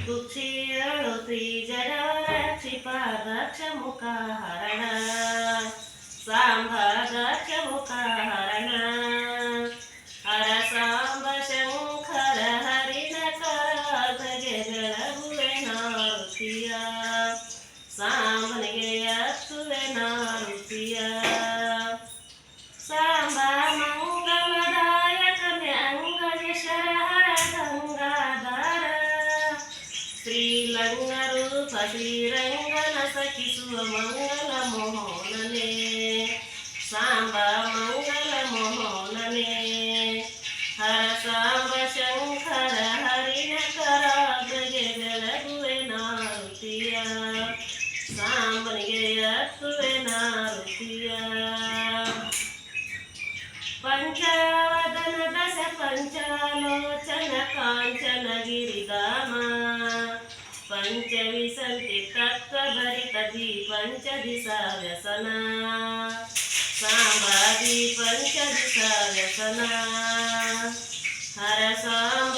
ಕುಕ್ಷಿಯಳು ತ್ರಿಜರವರಕ್ಷಿ ಪಾದಕ್ಷ ಮುಖ ಹರಣ ಸಾಂಬಾದಕ್ಷ ಮುಖ ಹರಣ ಹರ ಸಾಂಬ ಶಂಕರ ಹರಿಣ ಕರಾಗೆ ಬೆಳಗುವೆ ನಾರುತಿಯ ಸಾಂಬನಿಗೆ ಎತ್ತುವೆ ನಾರುತಿಯ ಸಾಂಬ ಮಂಗಲದಾಯಕನೆ ಅಂಗಜ ಶರಹರ ಗಂಗಾಧರ ಶ್ರೀಲಂಗರೂಪ ಶ್ರೀರಂಗನ ಸಖಿಸುವ ಮಂಗಲ ಮೋಹನನೇ ಸಾಂಬ ಮಂಗಲ ಮೋಹನನೇ ಹರ ಸಾಂಬ ಶಂಕರ ಹರಿಣ ಕರಾಗೆ ಬೆಳಗುವೆ ನಾರುತಿಯ ಸಾಂಬನಿಗೆ ಎತ್ತುವೆ ನಾರುತಿಯ ಪಂಚವದನ ದಶ ಪಂಚಾಲೋಚನ ಕಾಂಚನ ಗಿರಿಧಾಮ ಪಂಚವಿಸಂತಿ ತತ್ವಭರಿತ ಪಂಚ ದಿಶಾ ವ್ಯಸನ ಸಾಂಬಾದಿ ಪಂಚ ದಿಶಾ ವ್ಯಸನ ಹರ ಸಾಂಬ